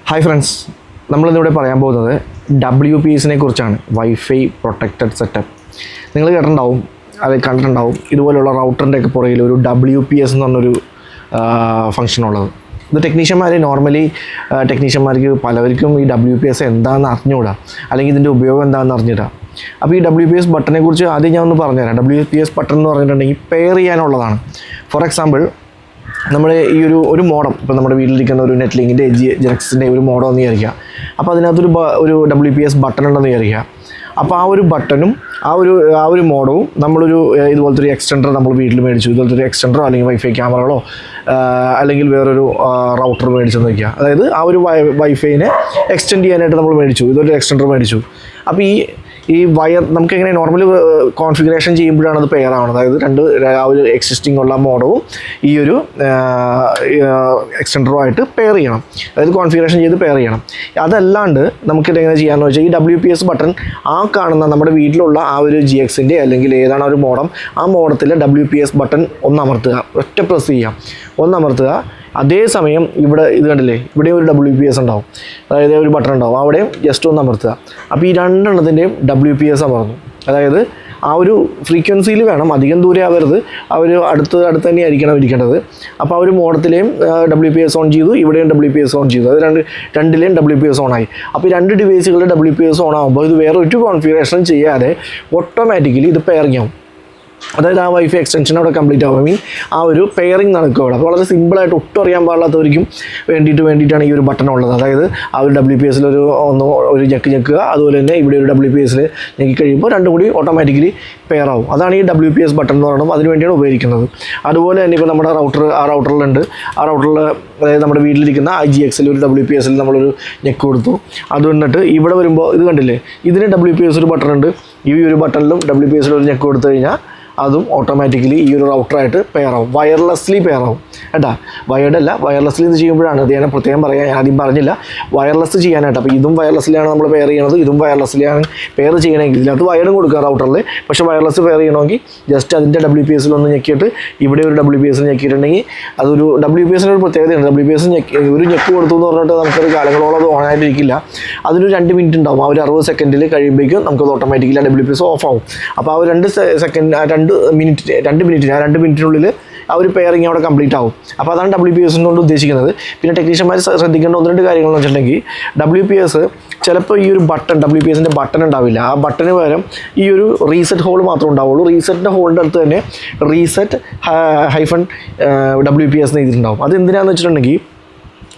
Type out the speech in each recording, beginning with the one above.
Hi friends, നമ്മളിന്നിവിടെ പറയാൻ പോകുന്നത് WPSനെ കുറിച്ചാണ്. Wifi protected setup. നിങ്ങൾ കേട്ടിട്ടുണ്ടാവും, അത് കണ്ടിട്ടുണ്ടാവും. ഇതുപോലുള്ള റൗട്ടറിൻ്റെ ഒക്കെ പുറകിൽ ഒരു WPS എന്ന് പറഞ്ഞൊരു ഫംഗ്ഷനുള്ളത്. ഇത് ടെക്നീഷ്യന്മാർക്ക് പലവർക്കും ഈ WPS എന്താണെന്ന് അറിഞ്ഞുകൂടാ, അല്ലെങ്കിൽ ഇതിൻ്റെ ഉപയോഗം എന്താണെന്ന് അറിഞ്ഞിടാം. അപ്പോൾ ഈ WPS ബട്ടനെ കുറിച്ച് ആദ്യം ഞാൻ ഒന്ന് പറഞ്ഞുതരാം. WPS ബട്ടൺ എന്ന് പറഞ്ഞിട്ടുണ്ടെങ്കിൽ പെയർ ചെയ്യാനുള്ളതാണ്. ഫോർ എക്സാമ്പിൾ, നമ്മൾ ഈ ഒരു മോഡം, ഇപ്പോൾ നമ്മുടെ വീട്ടിലിരിക്കുന്ന ഒരു നെറ്റ്ലിങ്കിൻ്റെ ജെനക്സിൻ്റെ ഒരു മോഡം എന്ന് വിചാരിക്കുക. അപ്പോൾ അതിനകത്തൊരു WPS ബട്ടൺ ഉണ്ടെന്ന് വിചാരിക്കുക. അപ്പോൾ ആ ഒരു ബട്ടണും ആ ഒരു മോഡവും നമ്മളൊരു ഇതുപോലത്തെ ഒരു എക്സ്റ്റൻഡർ നമ്മൾ വീട്ടിൽ മേടിച്ചു. ഇതുപോലത്തെ ഒരു എക്സ്റ്റൻഡറോ അല്ലെങ്കിൽ വൈഫൈ ക്യാമറകളോ അല്ലെങ്കിൽ വേറൊരു റൗട്ടർ മേടിച്ചെന്ന് വയ്ക്കുക. അതായത് ആ ഒരു വൈഫൈനെ എക്സ്റ്റെൻഡ് ചെയ്യാനായിട്ട് നമ്മൾ മേടിച്ചു, ഇതുപോലൊരു എക്സ്റ്റൻഡർ മേടിച്ചു. അപ്പോൾ ഈ വയർ നമുക്കെങ്ങനെ നോർമലി കോൺഫിഗറേഷൻ ചെയ്യുമ്പോഴാണ് അത് പെയർ ആവുന്നത്. അതായത് ആ ഒരു എക്സിസ്റ്റിംഗ് ഉള്ള മോഡവും ഈ ഒരു എക്സ്റ്റൻഡറുമായിട്ട് പെയർ ചെയ്യണം, അതായത് കോൺഫിഗറേഷൻ ചെയ്ത് പെയർ ചെയ്യണം. അതല്ലാണ്ട് നമുക്കിതെങ്ങനെ ചെയ്യാമെന്ന് വെച്ചാൽ ഈ WPS ബട്ടൺ ആ കാണുന്ന നമ്മുടെ വീട്ടിലുള്ള ആ ഒരു GXൻ്റെ അല്ലെങ്കിൽ ഏതാണ് ഒരു മോഡം, ആ മോഡത്തിൽ WPS ബട്ടൺ ഒന്ന് അമർത്തുക, ഒറ്റ പ്രസ് ചെയ്യാം, ഒന്ന് അമർത്തുക. അതേസമയം ഇവിടെ ഇത് കണ്ടില്ലേ, ഇവിടെ ഒരു WPS ഉണ്ടാവും, അതായത് ഒരു ബട്ടൺ ഉണ്ടാവും, അവിടെയും ജസ്റ്റ് ഒന്ന് അമർത്തുക. അപ്പോൾ ഈ രണ്ടെണ്ണത്തിൻ്റെയും WPS അമർന്നു. അതായത് ആ ഒരു ഫ്രീക്വൻസിയിൽ വേണം, അധികം ദൂരെ ആവരുത്, ആ ഒരു അടുത്ത് തന്നെ ആയിരിക്കണം ഇരിക്കേണ്ടത്. അപ്പോൾ ആ ഒരു മോഡത്തിലെയും WPS ഓൺ ചെയ്തു, ഇവിടെയും WPS ഓൺ ചെയ്തു. അത് രണ്ടിലെയും WPS ഓൺ ആയി. അപ്പോൾ ഈ രണ്ട് ഡിവൈസുകളുടെ WPS ഓൺ ആകുമ്പോൾ ഇത് വേറെ ഒരു കോൺഫിഗറേഷൻ ചെയ്യാതെ ഓട്ടോമാറ്റിക്കലി ഇത് പെയറിംഗ് ആവും. അതായത് ആ വൈഫൈ എക്സ്റ്റൻഷൻ അവിടെ കംപ്ലീറ്റ് ആവും. ആ ഒരു പെയറിംഗ് നടക്കും അവിടെ. അപ്പോൾ വളരെ സിമ്പിളായിട്ട് ഒട്ടും അറിയാൻ പാടില്ലാത്തവർക്കും വേണ്ടിയിട്ടാണ് ഈ ഒരു ബട്ടൺ ഉള്ളത്. അതായത് ആ ഒരു WPSൽ ഒരു ഞെക്കുക, അതുപോലെ തന്നെ ഇവിടെ ഒരു WPSൽ ഞെക്കി കഴിയുമ്പോൾ രണ്ടും കൂടി ഓട്ടോമാറ്റിക്കലി പെയർ ആവും. അതാണ് ഈ WPS ബട്ടൺ എന്ന് പറയുന്നത്. അതിന് വേണ്ടിയാണ് ഉപയോഗിക്കുന്നത്. അതുപോലെ തന്നെ ഇപ്പോൾ നമ്മുടെ റൗട്ടറിലുണ്ട്. ആ റൗട്ടറിൽ അതായത് നമ്മുടെ വീട്ടിലിരിക്കുന്ന IGXൽ ഒരു WPSൽ നമ്മളൊരു ഞെക്ക് കൊടുത്തു. അത് വന്നിട്ട് ഇവിടെ വരുമ്പോൾ ഇത് കണ്ടില്ലേ, ഇതിന് WPS ഒരു ബട്ടൺ ഉണ്ട്. ഈ ഒരു ബട്ടണിലും WPSൽ ഒരു ഞെക്ക് കൊടുത്തു കഴിഞ്ഞാൽ അതും ഓട്ടോമാറ്റിക്കലി ഈ ഒരു റൗട്ടറായിട്ട് പെയർ ആവും, വയർലെസ്ലി പെയർ ആവും. കേട്ടാ, വയർലെസ്ലി ഇത് ചെയ്യുമ്പോഴാണ് ഇത് ഞാൻ പ്രത്യേകം പറയാം, ഞാൻ ആദ്യം പറഞ്ഞില്ല, വയർലെസ് ചെയ്യാനായിട്ട്. അപ്പോൾ ഇതും വയർലെസ്സിലാണ് നമ്മൾ പെയർ ചെയ്യണത്, ഇതും വയർലെസ്സിലാണ് പെയർ ചെയ്യണമെങ്കിൽ ഇതിനകത്ത് വയറും കൊടുക്കുക റൗട്ടറിൽ. പക്ഷേ വയർലെസ് പെയർ ചെയ്യണമെങ്കിൽ ജസ്റ്റ് അതിൻ്റെ WPSൽ ഒന്ന് ഞെക്കിയിട്ട് ഇവിടെ ഒരു WPSൽ ഞെക്കിയിട്ടുണ്ടെങ്കിൽ അതൊരു WPSന് ഒരു പ്രത്യേകതയുണ്ട്. WPS ഒരു ഞെക്ക് കൊടുത്തു എന്ന് പറഞ്ഞിട്ട് നമുക്കൊരു കാലങ്ങളോളം അത് ഓണായിട്ടിരിക്കില്ല. അതിനൊരു 2 മിനിറ്റ് ഉണ്ടാവും. ആ ഒരു 60 സെക്കൻഡിൽ കഴിയുമ്പോഴേക്കും നമുക്കത് ഓട്ടോമാറ്റിക്കലി ആ WPS ഓഫ് ആവും. അപ്പോൾ ആ ഒരു 2 മിനിറ്റിനുള്ളിൽ ആ ഒരു പെയറിങ് അവിടെ കംപ്ലീറ്റ് ആവും. അപ്പോൾ അതാണ് WPS കൊണ്ട് ഉദ്ദേശിക്കുന്നത്. പിന്നെ ടെക്നീഷ്യന്മാർ ശ്രദ്ധിക്കേണ്ട 1-2 കാര്യങ്ങളെന്ന് വെച്ചിട്ടുണ്ടെങ്കിൽ, WPS ചിലപ്പോൾ ഈ ഒരു WPSൻ്റെ ബട്ടൺ ഉണ്ടാവില്ല. ആ ബട്ടന് പകരം ഈ ഒരു റീസെറ്റ് ഹോൾ മാത്രമേ ഉണ്ടാവുള്ളൂ. റീസെറ്റിൻ്റെ ഹോളിൻ്റെ അടുത്ത് തന്നെ റീസെറ്റ് -WPS എന്ന് എഴുതിയിട്ടുണ്ടാവും. അത് എന്തിനാണെന്ന് വെച്ചിട്ടുണ്ടെങ്കിൽ,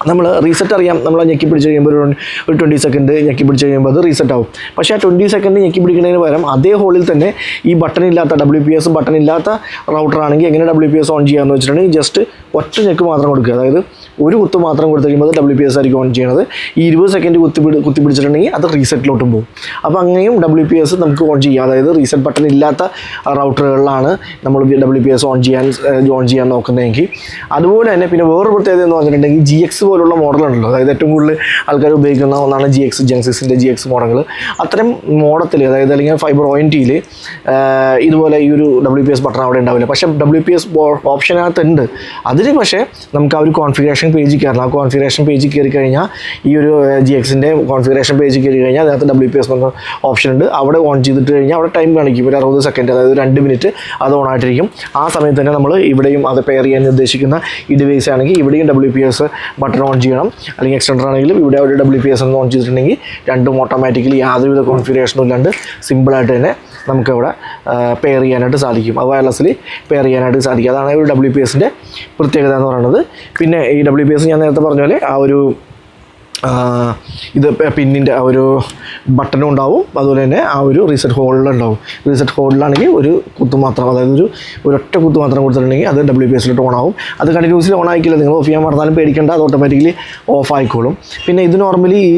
നമ്മൾ റീസെറ്റ് അറിയാം, നമ്മൾ ഞെക്കി പിടിച്ച് കഴിയുമ്പോൾ ഒരു 20 സെക്കൻഡ് ഞെക്കി പിടിച്ച് കഴിയുമ്പോൾ അത് റീസെറ്റ് ആവും. പക്ഷേ ആ 20 സെക്കൻഡ് ഞെക്കി പിടിക്കുന്നതിന് പകരം അതേ ഹോളിൽ തന്നെ ഈ WPS ബട്ടൺ ഇല്ലാത്ത റൗട്ടർ ആണെങ്കിൽ എങ്ങനെ WPS ഓൺ ചെയ്യാമെന്ന് വെച്ചിട്ടുണ്ടെങ്കിൽ ജസ്റ്റ് ഒറ്റ ഞെക്ക് മാത്രം കൊടുക്കുക. അതായത് ഒരു കുത്ത് മാത്രം കൊടുത്തു കഴിയുമ്പോൾ അത് WPS ആയിരിക്കും ഓൺ ചെയ്യണത്. ഈ 20 സെക്കൻഡ് കുത്തി പിടിച്ചിട്ടുണ്ടെങ്കിൽ അത് റീസെറ്റിലോട്ടും പോകും. അപ്പോൾ അങ്ങനെയും WPS നമുക്ക് ഓൺ ചെയ്യാം. അതായത് റീസെറ്റ് ബട്ടൺ ഇല്ലാത്ത റൗട്ടറുകളിലാണ് നമ്മൾ WPS ഓൺ ചെയ്യാൻ നോക്കുന്നതെങ്കിൽ. അതുപോലെ തന്നെ പിന്നെ വേറൊരു പ്രത്യേകത എന്ന് പറഞ്ഞിട്ടുണ്ടെങ്കിൽ, GX പോലുള്ള മോഡലുണ്ടല്ലോ, അതായത് ഏറ്റവും കൂടുതൽ ആൾക്കാർ ഉപയോഗിക്കുന്ന ഒന്നാണ് ജെൻസിസിൻ്റെ GX മോഡലുകൾ. അത്തരം മോഡത്തിൽ, അതായത് അല്ലെങ്കിൽ ഫൈബർ ONTയിൽ ഇതുപോലെ ഈ ഒരു WPS ബട്ടൺ അവിടെ ഉണ്ടാവില്ല. പക്ഷേ WPS ഓപ്ഷനകത്ത് ഉണ്ട്. അതിന് പക്ഷേ നമുക്ക് ആ ഒരു കോൺഫിഗറേഷൻ പേജിൽ കയറണം. ആ കോൺഫിഗറേഷൻ പേജിൽ കയറി കഴിഞ്ഞാൽ ഈ ഒരു GXൻ്റെ കോൺഫിഗറേഷൻ പേജിൽ കയറി കഴിഞ്ഞാൽ അതിനകത്ത് WPS എന്ന ഓപ്ഷൻ ഉണ്ട്. അവിടെ ഓൺ ചെയ്തിട്ട് കഴിഞ്ഞാൽ അവിടെ ടൈം കാണിക്കും, ഒരു 60 സെക്കൻഡ്, അതായത് 2 മിനിറ്റ് അത് ഓൺ ആയിട്ടിരിക്കും. ആ സമയത്ത് തന്നെ നമ്മൾ ഇവിടെയും അത് പെയർ ചെയ്യാൻ ഉദ്ദേശിക്കുന്ന ഈ ഡിവൈസ് ആണെങ്കിൽ ഇവിടെയും WPS ബട്ടൺ ഓൺ ചെയ്യണം. അല്ലെങ്കിൽ എക്സ്റ്റൻഡർ ആണെങ്കിലും ഇവിടെ ഒരു WPS എന്ന് ഓൺ ചെയ്തിട്ടുണ്ടെങ്കിൽ രണ്ടും ഓട്ടോമാറ്റിക്കലി യാതൊരുവിധ കോൺഫിഗറേഷനും ഇല്ലാണ്ട് സിമ്പിളായിട്ട് തന്നെ നമുക്കവിടെ പെയർ ചെയ്യാനായിട്ട് സാധിക്കും. അത് വയർലെസ്സിൽ പെയർ ചെയ്യാനായിട്ട് സാധിക്കും. അതാണ് ഒരു WPSൻ്റെ പ്രത്യേകത എന്ന് പറയുന്നത്. പിന്നെ ഈ WPS ഞാൻ നേരത്തെ പറഞ്ഞ പോലെ ആ ഒരു ഇത് പിന്നിൻ്റെ ആ ഒരു ബട്ടനും ഉണ്ടാവും. അതുപോലെ തന്നെ ആ ഒരു റീസെറ്റ് ഹോളിലുണ്ടാവും. റീസെറ്റ് ഹോളിലാണെങ്കിൽ ഒരു കുത്ത് മാത്രം, അതായത് ഒരൊറ്റ കുത്ത് മാത്രം കൊടുത്തിട്ടുണ്ടെങ്കിൽ അത് WPSലോട്ട് ഓൺ ആവും. അത് കണ്ടിന്യൂസ്ലി ഓൺ ആയിക്കില്ല, നിങ്ങൾ ഓഫ് ചെയ്യാൻ പറഞ്ഞാലും പേടിക്കേണ്ട, അത് ഓട്ടോമാറ്റിക്കലി ഓഫ് ആയിക്കോളും. പിന്നെ ഇത് നോർമലി ഈ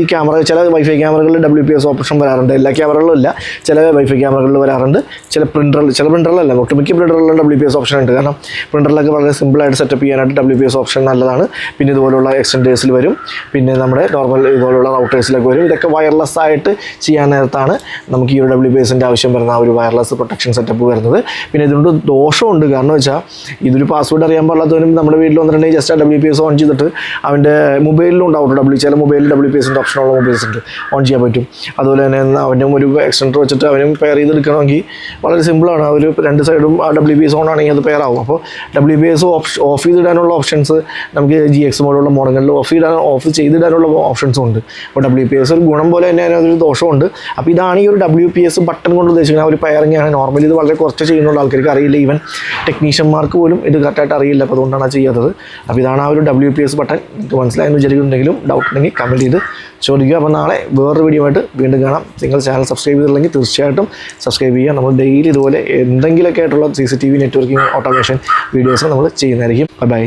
ചില വൈഫൈ ക്യാമറകളിൽ WPS ഓപ്ഷൻ വരാറുണ്ട്. എല്ലാ ക്യാമറകളിലും ഇല്ല, ചില വൈഫൈ ക്യാമറകളിൽ വരാറുണ്ട്. ചില പ്രിൻ്ററിലല്ല, ഒട്ടുമിക്ക പ്രിൻ്ററുകളിലും WPS ഓപ്ഷൻ ഉണ്ട്. കാരണം പ്രിൻ്ററിലൊക്കെ വളരെ സിമ്പിളായിട്ട് സെറ്റപ്പ് ചെയ്യാനായിട്ട് WPS ഓപ്ഷൻ നല്ലതാണ്. പിന്നെ ഇതുപോലുള്ള എക്സ്റ്റൻഡേഴ്സിൽ വരും. പിന്നെ നമ്മുടെ നോർമൽ ഇതുപോലുള്ള റൗട്ടേഴ്സിലൊക്കെ വരും. ഇതൊക്കെ വയർലെസ് ആയിട്ട് ചെയ്യാൻ നേരത്താണ് നമുക്ക് ഈ ഒരു WPSൻ്റെ ആവശ്യം വരുന്ന ആ ഒരു വയർലെസ് പ്രൊട്ടക്ഷൻ സെറ്റപ്പ് വരുന്നത്. പിന്നെ ഇതിനോട് ദോഷമുണ്ട്. കാരണം വെച്ചാൽ ഇതൊരു പാസ്വേഡ് അറിയാൻ പാടില്ലാത്തവരും നമ്മുടെ വീട്ടിൽ വന്നിട്ടുണ്ടെങ്കിൽ ജസ്റ്റ് ആ WPS ഓൺ ചെയ്തിട്ട് അവൻ്റെ മൊബൈലിലും ഉണ്ടാവും ചില മൊബൈലിൽ WPSൻ്റെ ഓപ്ഷനുള്ള മൊബൈൽസ് ഉണ്ട്, ഓൺ ചെയ്യാൻ പറ്റും. അതുപോലെ തന്നെ അവനും ഒരു എക്സ്റ്റൻഡർ വെച്ചിട്ട് അവനും പെയർ ചെയ്തെടുക്കണമെങ്കിൽ വളരെ സിമ്പിളാണ്. അവർ രണ്ട് സൈഡും ആ WPS ഓൺ ആണെങ്കിൽ അത് പെയർ ആവും. അപ്പോൾ WPS ഓഫ് ചെയ്തിടാനുള്ള ഓപ്ഷൻസ് നമുക്ക് GX മോഡുള്ള മോഡലുകളിൽ ഓഫ് ചെയ്തിടാനുള്ള ഓപ്ഷൻസും ഉണ്ട്. അപ്പോൾ WPS ഒരു ഗുണം പോലെ തന്നെ അതിനൊരു ദോഷമുണ്ട്. അപ്പോൾ ഇതാണ് ഈ ഒരു WPS ബട്ടൺ കൊണ്ട് ഉദ്ദേശിക്കുന്നത്. ആ ഒരു പെയറിംഗ് ആണ്. നോർമലി ഇത് വളരെ കുറച്ച് ചെയ്യുന്നുള്ള ആൾക്കാർക്ക് അറിയില്ല, ഈവൻ ടെക്നീഷ്യന്മാർക്ക് പോലും ഇത് കറക്റ്റായിട്ട് അറിയില്ല. അപ്പോൾ അതുകൊണ്ടാണ് ചെയ്യാത്തത്. അപ്പോൾ ഇതാണ് ആ ഒരു WPS ബട്ടൺ. നിങ്ങൾക്ക് മനസ്സിലായെന്ന് വിചാരിക്കുന്നുണ്ടെങ്കിലും ഡൗട്ട് ഉണ്ടെങ്കിൽ കമൻറ്റ് ചെയ്ത് ചോദിക്കുക. അപ്പോൾ നാളെ വേറൊരു വീഡിയോ ആയിട്ട് വീണ്ടും കാണാം. നിങ്ങൾ ചാനൽ സബ്സ്ക്രൈബ് ചെയ്തില്ലെങ്കിൽ തീർച്ചയായിട്ടും സബ്സ്ക്രൈബ് ചെയ്യുക. നമ്മൾ ഡെയിലി ഇതുപോലെ എന്തെങ്കിലുമൊക്കെ ആയിട്ടുള്ള CCTV നെറ്റ്വർക്കിംഗ് ഓട്ടോമേഷൻ വീഡിയോസ് നമ്മൾ ചെയ്യുന്നതായിരിക്കും. ബൈ.